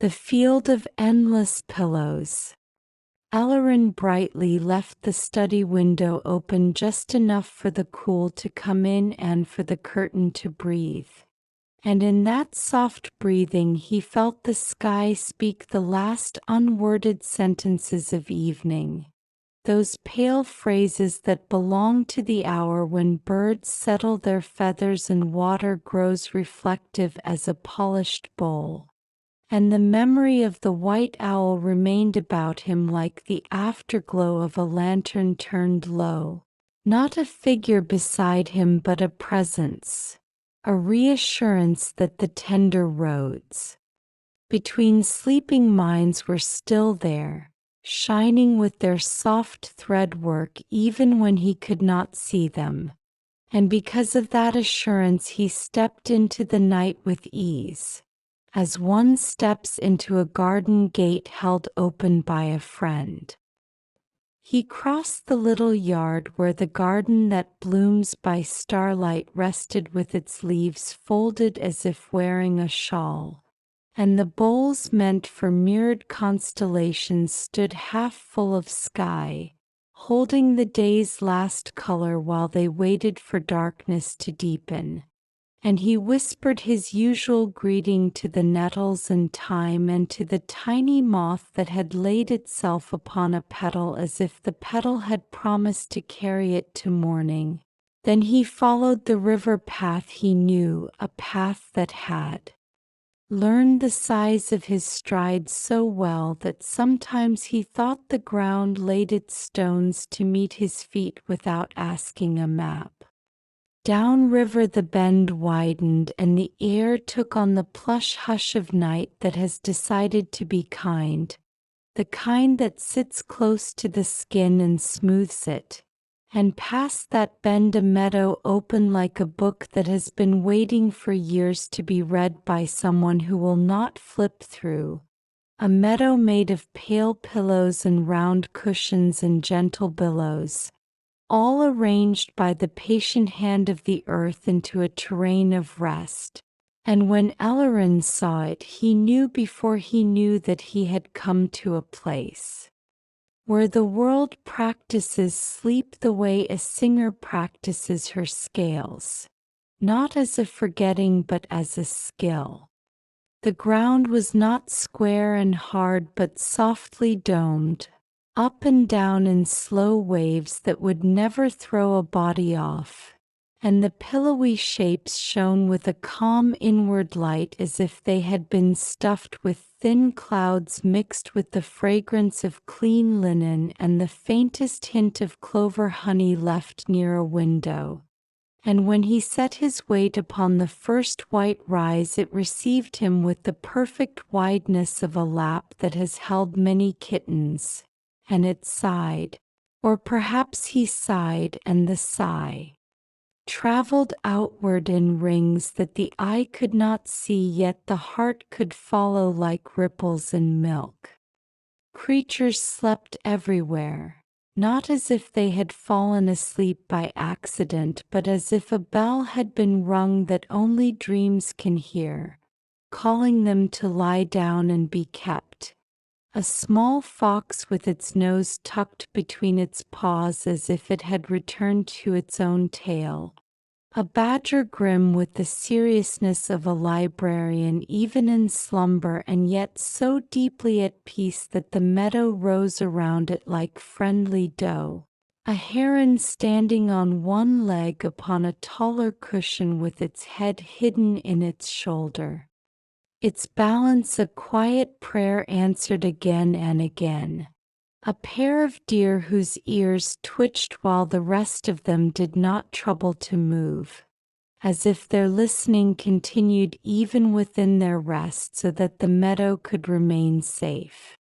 The field of endless pillows. Elorin Brightlea left the study window open just enough for the cool to come in and for the curtain to breathe. And in that soft breathing he felt the sky speak the last unworded sentences of evening. Those pale phrases that belong to the hour when birds settle their feathers and water grows reflective as a polished bowl. And the memory of the white owl remained about him like the afterglow of a lantern turned low. Not a figure beside him but a presence, a reassurance that the tender roads between sleeping minds were still there, shining with their soft thread work even when he could not see them. And because of that assurance he stepped into the night with ease, as one steps into a garden gate held open by a friend. He crossed the little yard where the garden that blooms by starlight rested with its leaves folded as if wearing a shawl, and the bowls meant for mirrored constellations stood half full of sky, holding the day's last color while they waited for darkness to deepen. And he whispered his usual greeting to the nettles and thyme and to the tiny moth that had laid itself upon a petal as if the petal had promised to carry it to morning. Then he followed the river path he knew, a path that had learned the size of his stride so well that sometimes he thought the ground laid its stones to meet his feet without asking a map. Downriver the bend widened and the air took on the plush hush of night that has decided to be kind, the kind that sits close to the skin and smooths it. And past that bend a meadow open like a book that has been waiting for years to be read by someone who will not flip through. A meadow made of pale pillows and round cushions and gentle billows, all arranged by the patient hand of the earth into a terrain of rest. And when Elorin saw it, he knew before he knew that he had come to a place where the world practices sleep the way a singer practices her scales, not as a forgetting but as a skill. The ground was not square and hard but softly domed, up and down in slow waves that would never throw a body off, and the pillowy shapes shone with a calm inward light as if they had been stuffed with thin clouds mixed with the fragrance of clean linen and the faintest hint of clover honey left near a window. And when he set his weight upon the first white rise, it received him with the perfect wideness of a lap that has held many kittens. And it sighed, or perhaps he sighed, and the sigh traveled outward in rings that the eye could not see, yet the heart could follow like ripples in milk. Creatures slept everywhere, not as if they had fallen asleep by accident, but as if a bell had been rung that only dreams can hear, calling them to lie down and be kept. A small fox with its nose tucked between its paws as if it had returned to its own tail. A badger grim with the seriousness of a librarian even in slumber and yet so deeply at peace that the meadow rose around it like friendly doe. A heron standing on one leg upon a taller cushion with its head hidden in its shoulder. Its balance a quiet prayer answered again and again. A pair of deer whose ears twitched while the rest of them did not trouble to move, as if their listening continued even within their rest so that the meadow could remain safe.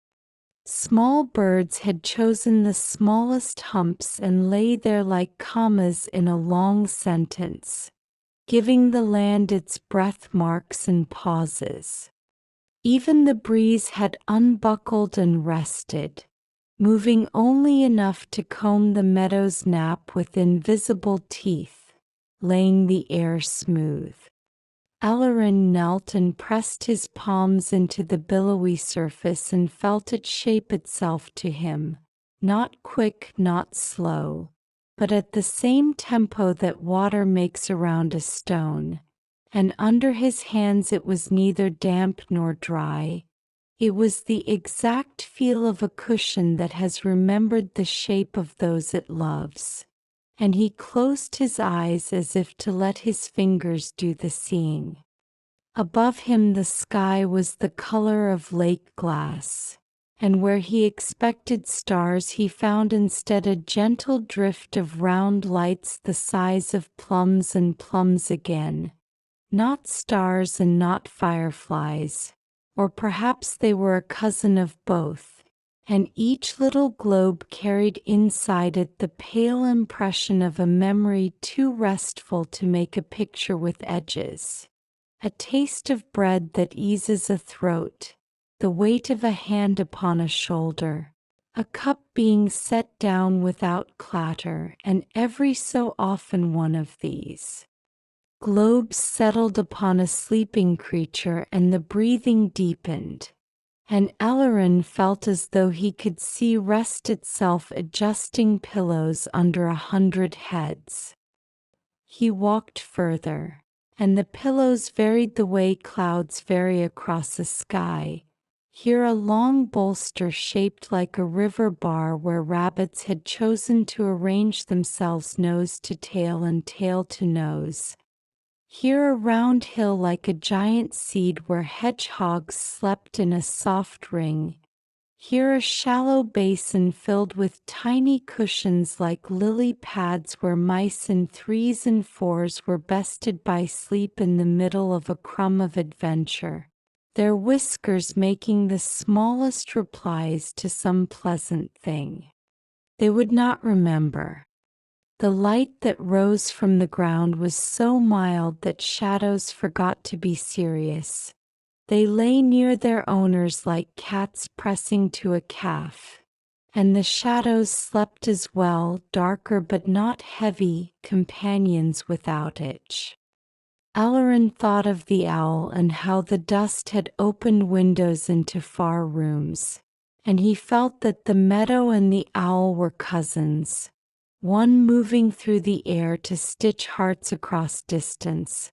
Small birds had chosen the smallest humps and lay there like commas in a long sentence, giving the land its breath marks and pauses. Even the breeze had unbuckled and rested, moving only enough to comb the meadow's nap with invisible teeth, laying the air smooth. Elorin knelt and pressed his palms into the billowy surface and felt it shape itself to him, not quick, not slow, but at the same tempo that water makes around a stone, and under his hands it was neither damp nor dry. It was the exact feel of a cushion that has remembered the shape of those it loves. And he closed his eyes as if to let his fingers do the seeing. Above him the sky was the color of lake glass, and where he expected stars he found instead a gentle drift of round lights the size of plums and plums again. Not stars and not fireflies, or perhaps they were a cousin of both, and each little globe carried inside it the pale impression of a memory too restful to make a picture with edges. A taste of bread that eases a throat, the weight of a hand upon a shoulder, a cup being set down without clatter, and every so often one of these globes settled upon a sleeping creature and the breathing deepened, and Elorin felt as though he could see rest itself adjusting pillows under 100 heads. He walked further, and the pillows varied the way clouds vary across the sky. Here a long bolster shaped like a river bar where rabbits had chosen to arrange themselves nose to tail and tail to nose. Here a round hill like a giant seed where hedgehogs slept in a soft ring. Here a shallow basin filled with tiny cushions like lily pads where mice in 3s and 4s were bested by sleep in the middle of a crumb of adventure, their whiskers making the smallest replies to some pleasant thing they would not remember. The light that rose from the ground was so mild that shadows forgot to be serious. They lay near their owners like cats pressing to a calf, and the shadows slept as well, darker but not heavy, companions without itch. Elorin thought of the owl and how the dust had opened windows into far rooms, and he felt that the meadow and the owl were cousins, one moving through the air to stitch hearts across distance,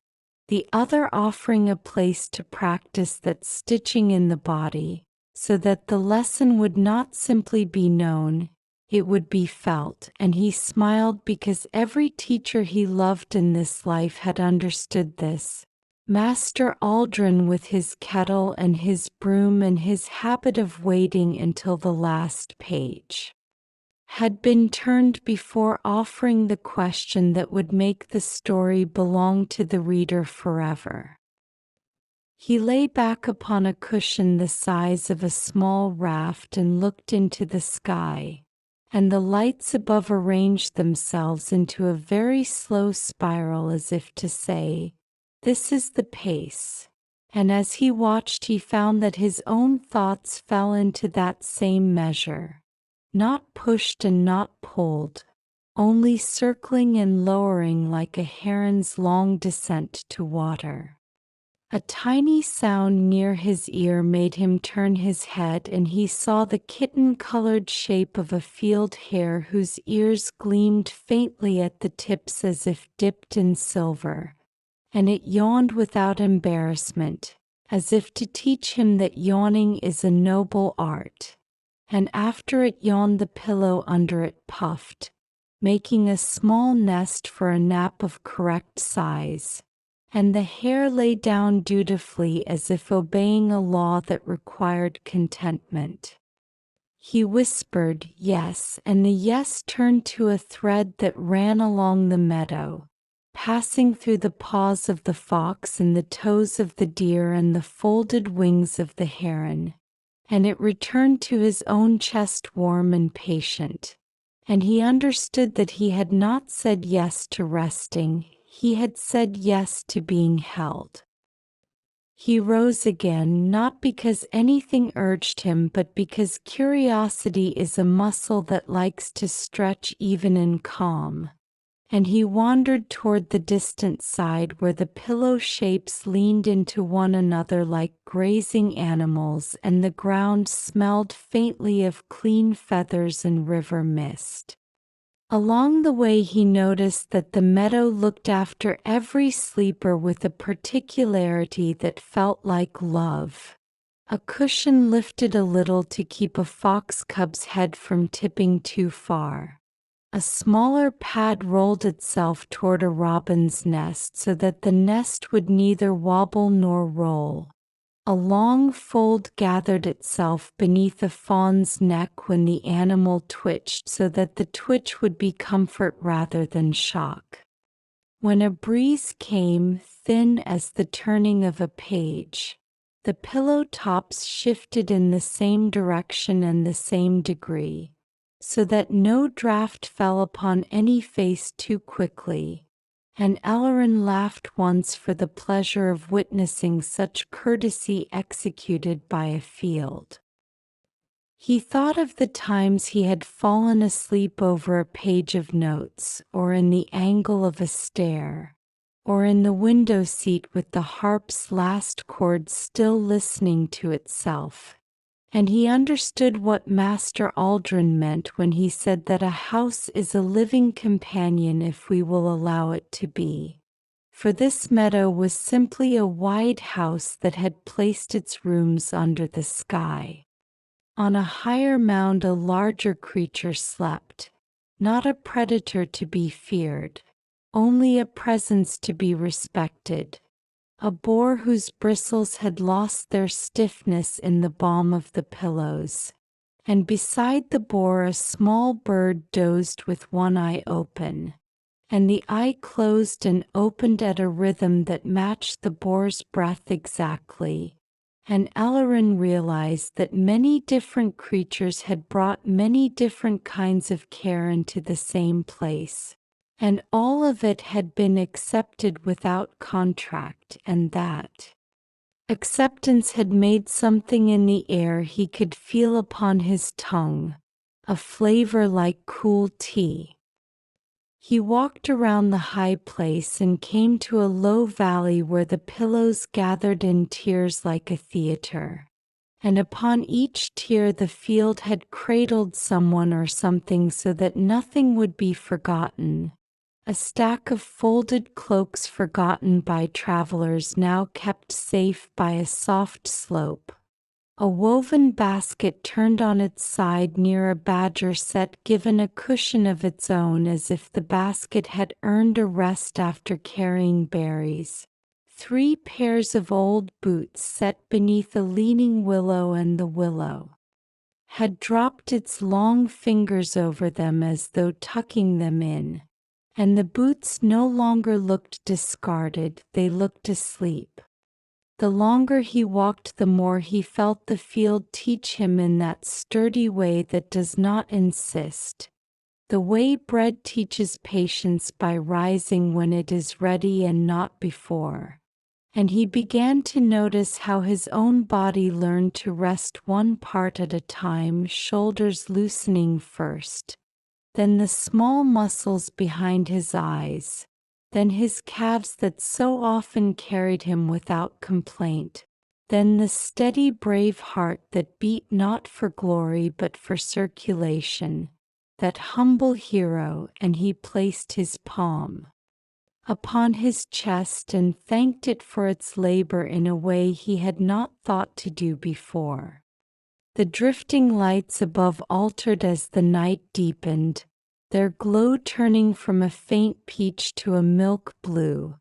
the other offering a place to practice that stitching in the body, so that the lesson would not simply be known, it would be felt. And he smiled because every teacher he loved in this life had understood this. Master Aldrin with his kettle and his broom and his habit of waiting until the last page had been turned before offering the question that would make the story belong to the reader forever. He lay back upon a cushion the size of a small raft and looked into the sky, and the lights above arranged themselves into a very slow spiral as if to say, "This is the pace." And as he watched he found that his own thoughts fell into that same measure. Not pushed and not pulled, only circling and lowering like a heron's long descent to water. A tiny sound near his ear made him turn his head, and he saw the kitten-colored shape of a field hare whose ears gleamed faintly at the tips as if dipped in silver, and it yawned without embarrassment, as if to teach him that yawning is a noble art. And after it yawned the pillow under it puffed, making a small nest for a nap of correct size, and the hare lay down dutifully as if obeying a law that required contentment. He whispered yes, and the yes turned to a thread that ran along the meadow, passing through the paws of the fox and the toes of the deer and the folded wings of the heron. And it returned to his own chest warm and patient, and he understood that he had not said yes to resting, he had said yes to being held. He rose again, not because anything urged him, but because curiosity is a muscle that likes to stretch even in calm, and he wandered toward the distant side where the pillow shapes leaned into one another like grazing animals and the ground smelled faintly of clean feathers and river mist. Along the way he noticed that the meadow looked after every sleeper with a particularity that felt like love. A cushion lifted a little to keep a fox cub's head from tipping too far. A smaller pad rolled itself toward a robin's nest so that the nest would neither wobble nor roll. A long fold gathered itself beneath a fawn's neck when the animal twitched so that the twitch would be comfort rather than shock. When a breeze came, thin as the turning of a page, the pillow tops shifted in the same direction and the same degree, so that no draught fell upon any face too quickly, and Elorin laughed once for the pleasure of witnessing such courtesy executed by a field. He thought of the times he had fallen asleep over a page of notes, or in the angle of a stair, or in the window seat with the harp's last chord still listening to itself. And he understood what Master Aldrin meant when he said that a house is a living companion if we will allow it to be. For this meadow was simply a wide house that had placed its rooms under the sky. On a higher mound a larger creature slept, not a predator to be feared, only a presence to be respected. A boar whose bristles had lost their stiffness in the balm of the pillows, and beside the boar a small bird dozed with one eye open, and the eye closed and opened at a rhythm that matched the boar's breath exactly. And Elorin realized that many different creatures had brought many different kinds of care into the same place, and all of it had been accepted without contract, and that acceptance had made something in the air he could feel upon his tongue, a flavor like cool tea. He walked around the high place and came to a low valley where the pillows gathered in tiers like a theater, and upon each tier the field had cradled someone or something so that nothing would be forgotten. A stack of folded cloaks forgotten by travelers now kept safe by a soft slope. A woven basket turned on its side near a badger set given a cushion of its own as if the basket had earned a rest after carrying berries. 3 pairs of old boots set beneath a leaning willow, and the willow had dropped its long fingers over them as though tucking them in. And the boots no longer looked discarded, they looked asleep. The longer he walked the more he felt the field teach him in that sturdy way that does not insist. The way bread teaches patience by rising when it is ready and not before. And he began to notice how his own body learned to rest one part at a time, shoulders loosening first, then the small muscles behind his eyes, then his calves that so often carried him without complaint, then the steady brave heart that beat not for glory but for circulation, that humble hero, and he placed his palm upon his chest and thanked it for its labor in a way he had not thought to do before. The drifting lights above altered as the night deepened, their glow turning from a faint peach to a milk blue,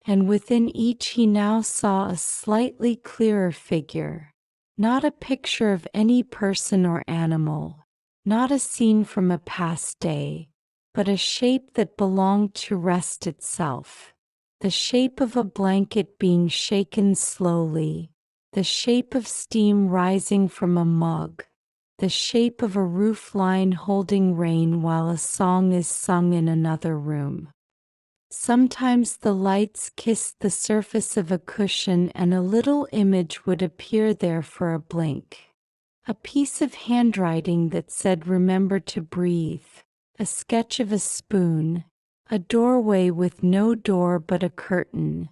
and within each he now saw a slightly clearer figure, not a picture of any person or animal, not a scene from a past day, but a shape that belonged to rest itself, the shape of a blanket being shaken slowly, the shape of steam rising from a mug, the shape of a roof line holding rain while a song is sung in another room. Sometimes the lights kissed the surface of a cushion and a little image would appear there for a blink. A piece of handwriting that said "Remember to breathe," a sketch of a spoon, a doorway with no door but a curtain.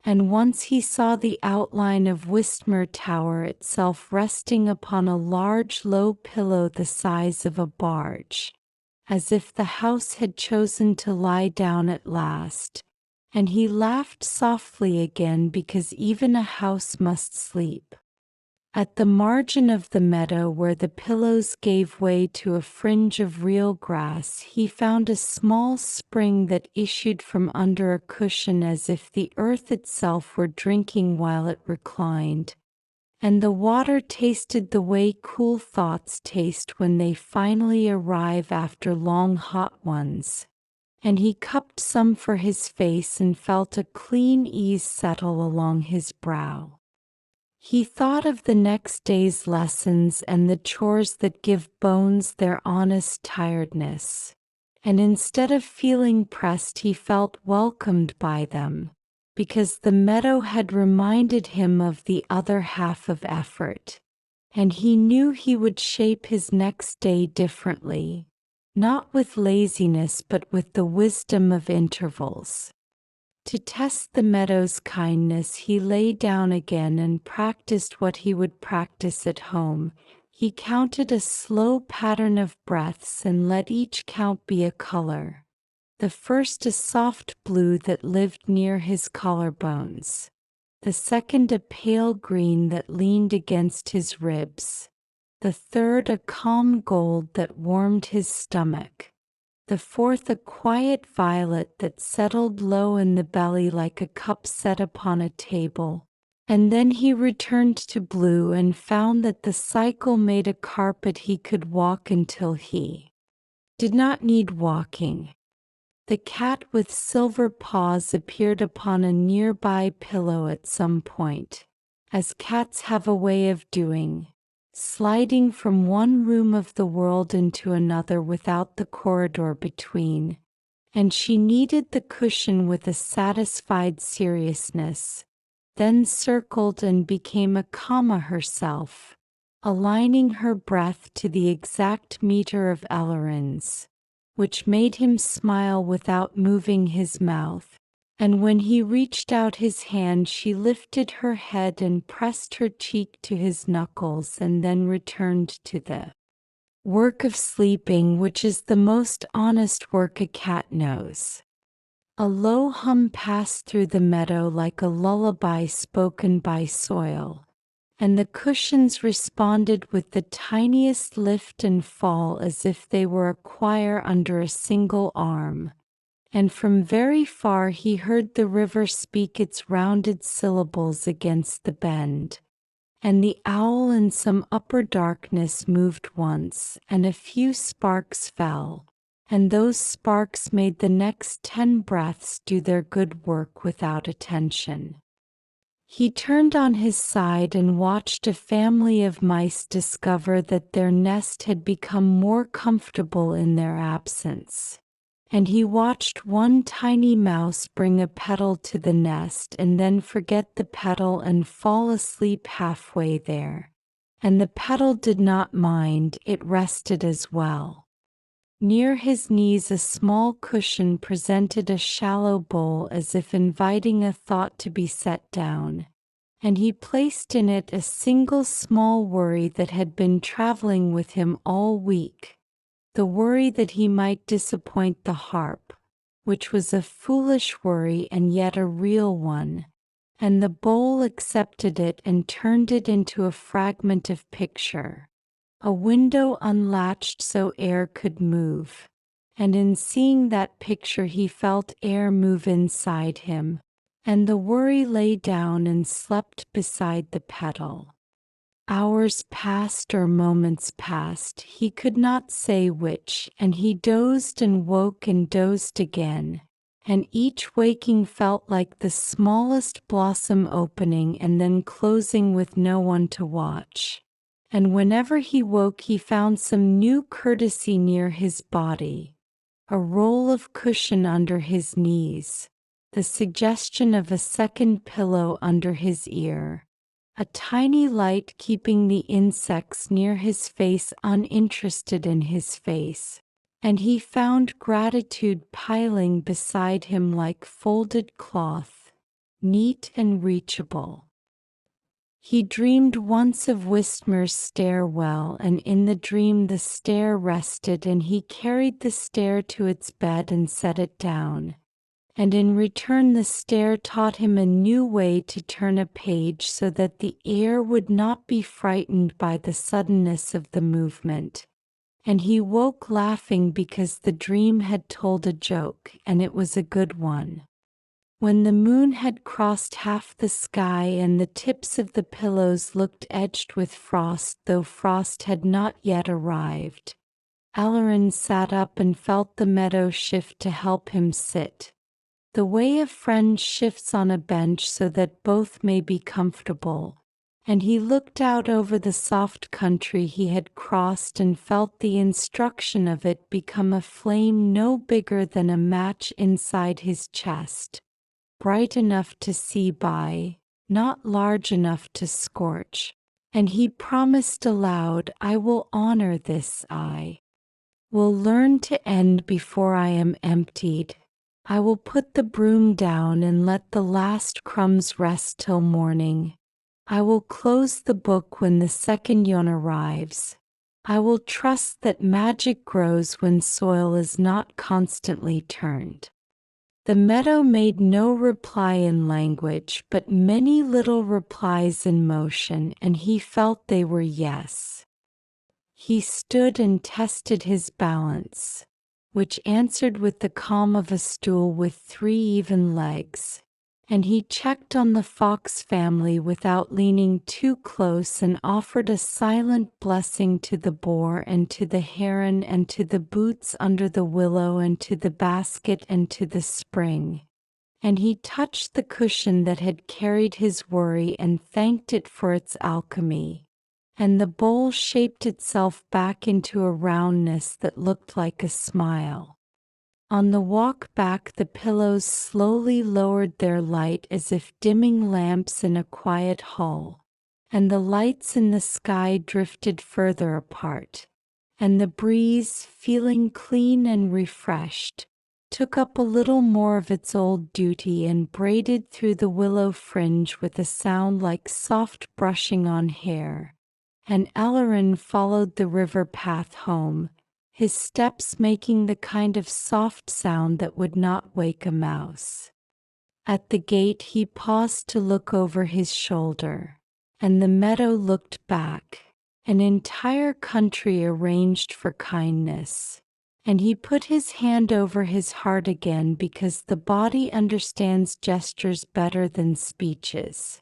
And once he saw the outline of Wistmere Tower itself resting upon a large low pillow the size of a barge, as if the house had chosen to lie down at last. And he laughed softly again, because even a house must sleep. At the margin of the meadow, where the pillows gave way to a fringe of real grass, he found a small spring that issued from under a cushion as if the earth itself were drinking while it reclined. And the water tasted the way cool thoughts taste when they finally arrive after long hot ones. And he cupped some for his face and felt a clean ease settle along his brow. He thought of the next day's lessons and the chores that give bones their honest tiredness. And instead of feeling pressed, he felt welcomed by them, because the meadow had reminded him of the other half of effort. And he knew he would shape his next day differently, not with laziness but with the wisdom of intervals. To test the meadow's kindness, he lay down again and practiced what he would practice at home. He counted a slow pattern of breaths and let each count be a color. The first a soft blue that lived near his collarbones. The second a pale green that leaned against his ribs. The third a calm gold that warmed his stomach. The fourth a quiet violet that settled low in the belly like a cup set upon a table. And then he returned to blue and found that the cycle made a carpet he could walk until he did not need walking. The cat with silver paws appeared upon a nearby pillow at some point, as cats have a way of doing, sliding from one room of the world into another without the corridor between, and she kneaded the cushion with a satisfied seriousness, then circled and became a comma herself, aligning her breath to the exact meter of Elorin's, which made him smile without moving his mouth. And when he reached out his hand, she lifted her head and pressed her cheek to his knuckles, and then returned to the work of sleeping, which is the most honest work a cat knows. A low hum passed through the meadow like a lullaby spoken by soil, and the cushions responded with the tiniest lift and fall as if they were a choir under a single arm. And from very far he heard the river speak its rounded syllables against the bend. And the owl in some upper darkness moved once, and a few sparks fell, and those sparks made the next 10 breaths do their good work without attention. He turned on his side and watched a family of mice discover that their nest had become more comfortable in their absence. And he watched one tiny mouse bring a petal to the nest and then forget the petal and fall asleep halfway there. And the petal did not mind, it rested as well. Near his knees a small cushion presented a shallow bowl as if inviting a thought to be set down, and he placed in it a single small worry that had been traveling with him all week. The worry that he might disappoint the harp, which was a foolish worry and yet a real one, and the bowl accepted it and turned it into a fragment of picture, a window unlatched so air could move, and in seeing that picture he felt air move inside him, and the worry lay down and slept beside the petal. Hours passed or moments passed, he could not say which, and he dozed and woke and dozed again, and each waking felt like the smallest blossom opening and then closing with no one to watch. And whenever he woke he found some new courtesy near his body, a roll of cushion under his knees, the suggestion of a second pillow under his ear, a tiny light keeping the insects near his face uninterested in his face, and he found gratitude piling beside him like folded cloth, neat and reachable. He dreamed once of Wistmere's stairwell, and in the dream the stair rested, and he carried the stair to its bed and set it down. And in return the stair taught him a new way to turn a page so that the ear would not be frightened by the suddenness of the movement. And he woke laughing because the dream had told a joke, and it was a good one. When the moon had crossed half the sky and the tips of the pillows looked edged with frost, though frost had not yet arrived, Elorin sat up and felt the meadow shift to help him sit, the way a friend shifts on a bench so that both may be comfortable. And he looked out over the soft country he had crossed and felt the instruction of it become a flame no bigger than a match inside his chest, bright enough to see by, not large enough to scorch. And he promised aloud, "I will honor this. I will learn to end before I am emptied. I will put the broom down and let the last crumbs rest till morning. I will close the book when the second yawn arrives. I will trust that magic grows when soil is not constantly turned." The meadow made no reply in language, but many little replies in motion, and he felt they were yes. He stood and tested his balance, which answered with the calm of a stool with 3 even legs. And he checked on the fox family without leaning too close, and offered a silent blessing to the boar and to the heron and to the boots under the willow and to the basket and to the spring. And he touched the cushion that had carried his worry and thanked it for its alchemy. And the bowl shaped itself back into a roundness that looked like a smile. On the walk back the pillows slowly lowered their light as if dimming lamps in a quiet hall, and the lights in the sky drifted further apart, and the breeze, feeling clean and refreshed, took up a little more of its old duty and braided through the willow fringe with a sound like soft brushing on hair. And Elorin followed the river path home, his steps making the kind of soft sound that would not wake a mouse. At the gate he paused to look over his shoulder, and the meadow looked back, an entire country arranged for kindness. And he put his hand over his heart again because the body understands gestures better than speeches.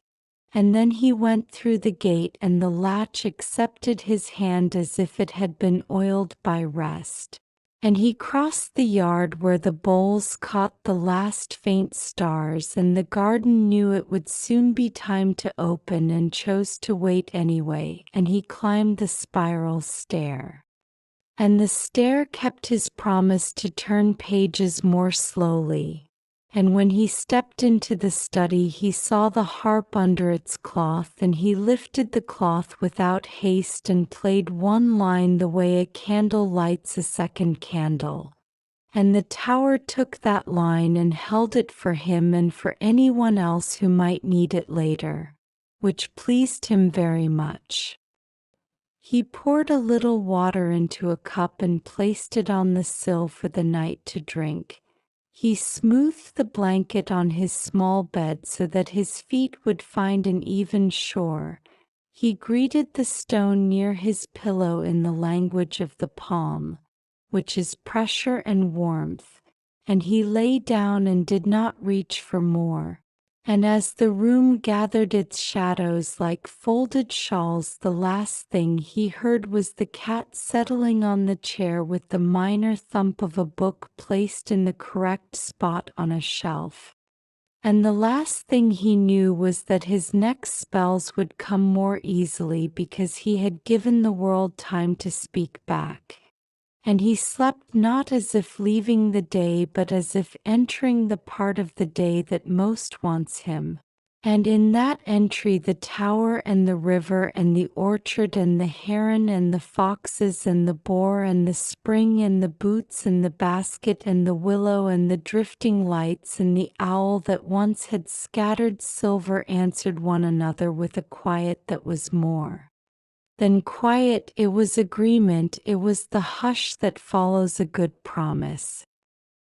And then he went through the gate, and the latch accepted his hand as if it had been oiled by rest. And he crossed the yard where the bowls caught the last faint stars, and the garden knew it would soon be time to open and chose to wait anyway, and he climbed the spiral stair. And the stair kept his promise to turn pages more slowly. And when he stepped into the study he saw the harp under its cloth, and he lifted the cloth without haste and played one line the way a candle lights a second candle. And the tower took that line and held it for him and for anyone else who might need it later, which pleased him very much. He poured a little water into a cup and placed it on the sill for the night to drink. He smoothed the blanket on his small bed so that his feet would find an even shore. He greeted the stone near his pillow in the language of the palm, which is pressure and warmth, and he lay down and did not reach for more. And as the room gathered its shadows like folded shawls, the last thing he heard was the cat settling on the chair with the minor thump of a book placed in the correct spot on a shelf. And the last thing he knew was that his next spells would come more easily because he had given the world time to speak back. And he slept not as if leaving the day, but as if entering the part of the day that most wants him. And in that entry the tower and the river and the orchard and the heron and the foxes and the boar and the spring and the boots and the basket and the willow and the drifting lights and the owl that once had scattered silver answered one another with a quiet that was more than quiet. It was agreement, it was the hush that follows a good promise.